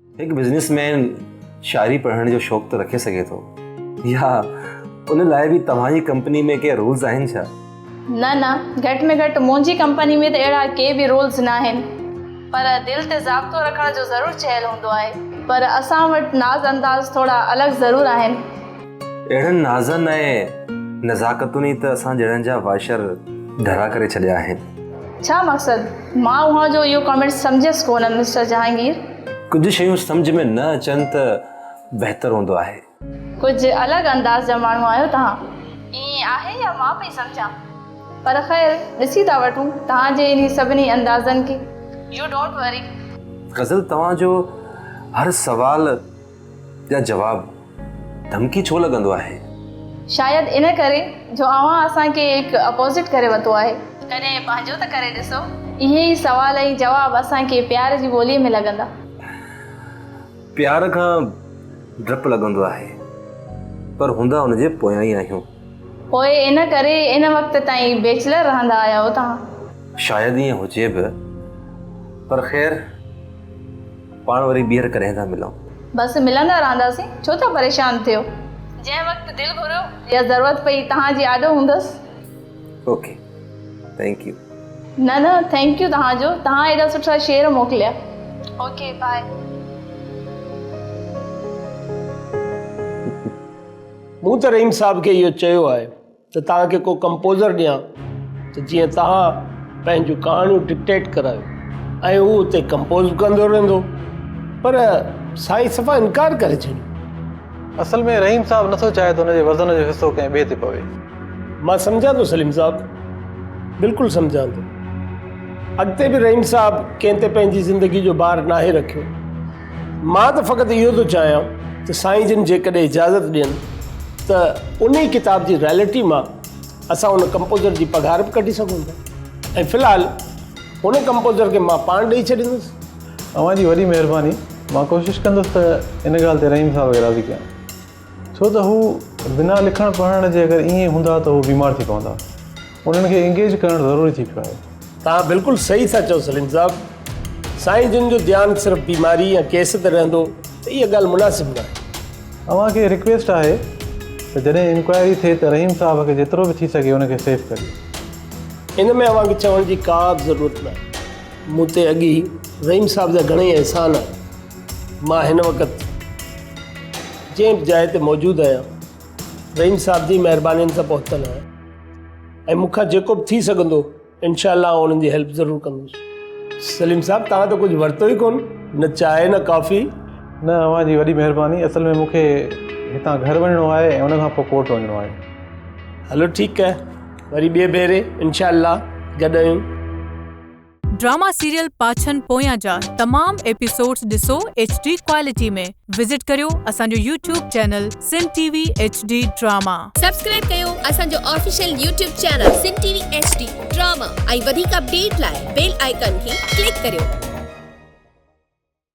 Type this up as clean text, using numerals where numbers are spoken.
एक बिजनेसमैन शायरी पढ़ण जो शौक़ तो रखे सके थो, या उन लाइ भी तव्हांजी कंपनी में के रूल्स आहिनि छा? न घटि में घटि मुंहिंजी कंपनी में त अहिड़ा के बि रूल्स न आहिनि, पर दिलि ते ज़ाब्तो रखण जो ज़रूरु चयलु हूंदो आहे। पर असां वटि नाज़ अंदाज़ थोरा अलॻि ज़रूरु आहिनि। अहिड़नि नाज़नि ऐं नज़ाकतुनि त असां जहिड़नि जा वाशर धरा करे छॾिया आहिनि। छा मक़सदु? मां उहा जो इहो कमेंट सम्झियसि कोन मिस्टर जहांगीर। कुझु शयूं सम्झ में न अचनि त बहितरु हूंदो आहे। कुझु अलॻि अंदाज़ जा माण्हू आहियो तव्हां। ईअं आहे या मां पई सम्झां? पर ख़ैर ॾिसी था वठूं तव्हांजे इन सभिनी अंदाज़नि खे। यू डोंट वरी। ग़ज़ल, तव्हांजो हर सवाल या जवाब धमकी छो लॻंदो आहे? शायदि इन करे जो अव्हां असांखे हिकु अपोज़िट करे वरितो आहे। कॾहिं पंहिंजो त करे ॾिसो। इहे ई सवाल ऐं जवाब असांखे प्यार जी ॿोलीअ में लॻंदा। प्यार खां डपु लॻंदो आहे, पर हूंदा हुनजे पोयां ई आहियूं। पोइ इन करे इन वक़्त ताईं बैचलर रहंदा आया हो तव्हां? शायदि ईअं हुजे बि, पर ख़ैर पाण वरी ॿीहर कॾहिं था मिलूं। बसि मिलंदा रहंदासीं, छो था परेशान थियो? जंहिं वक़्तु दिलि घुरियो या ज़रूरत पई तव्हांजी आॾो हूंदसि। Okay, thank you. न थैंक यू तव्हांजो। तव्हां एॾा सुठा शेर मोकिलिया। Okay bye. मूं त रहीम साहब खे इहो चयो आहे त तव्हांखे को कंपोज़र ॾियां त जीअं तव्हां पंहिंजूं कहाणियूं डिक्टेट करायो ऐं उहो उते कंपोज़ कंदो रहंदो, पर साईं सफ़ा इनकार करे छॾियो। असल में रहीम साहब नथो चाहे त हुनजे वज़न जो हिसो कंहिं ॿिए ते पवे। मां सम्झां थो सलीम साहब, बिल्कुलु सम्झां थो। अॻिते बि रहीम साहब कंहिं ते पंहिंजी ज़िंदगी जो भार नाहे रखियो। मां त फ़क़ति इहो थो चाहियां त साईं जिन जेकॾहिं इजाज़त ॾियनि त उन ई किताब जी रॉयल्टी मां असां उन कंपोज़र जी पघार बि कढी सघूं था। ऐं फ़िलहालु हुन कंपोज़र खे मां पाण ॾेई छॾींदुसि। तव्हांजी वॾी महिरबानी। मां कोशिशि कंदुसि त इन ॻाल्हि ते रहीम साहब खे राज़ी कयां, छो त हू बिना लिखण पढ़ण जे अगरि ईअं हूंदा त हू बीमार थी पवंदा। उन्हनि खे इंगेज करणु ज़रूरी थी पियो आहे। तव्हां बिल्कुलु सही था चओ सलीम साहब। साईं जिन जो ध्यानु सिर्फ़ु बीमारी या केस ते रहंदो त इहा ॻाल्हि मुनासिबु न आहे। तव्हांखे रिक्वेस्ट आहे त जॾहिं इंक्वायरी थिए त रहीम साहब खे जेतिरो बि थी सघे उनखे सेफ करियो। इन में अव्हांखे चवण जी का बि ज़रूरत न आहे। मूं ते अॻी रहीम साहब जा घणेई अहसान आहिनि। मां हिन वक़्तु जंहिं जाइ ते मौजूदु आहियां रहीम साहब जी महिरबानी सां पहुतल आहियां, ऐं मूंखां जेको बि थी सघंदो इंशाअल्लाह उन्हनि जी हेल्प ज़रूरु कंदुसि। सलीम साहब, तव्हां त कुझु वरितो ई कोन, न चांहि न कॉफ़ी। न, अव्हांजी वॾी महिरबानी। असल में मूंखे हितां घर वञिणो आहे ऐं उनखां पोइ कोर्ट वञिणो आहे। हलो ठीकु आहे, वरी ॿिए भेरे इंशाअल्लाह गॾु आहियूं। ड्रामा सीरियल पाछन पोयां जा तमाम एपिसोड्स ॾिसो HD क्वालिटी में। विजिट करियो असांजो YouTube channel Sindh TV HD drama. Subscribe कयो असांजो official YouTube channel Sindh TV HD drama ऐं वधीक अपडेट लाइ बेल आइकन खे क्लिक करियो।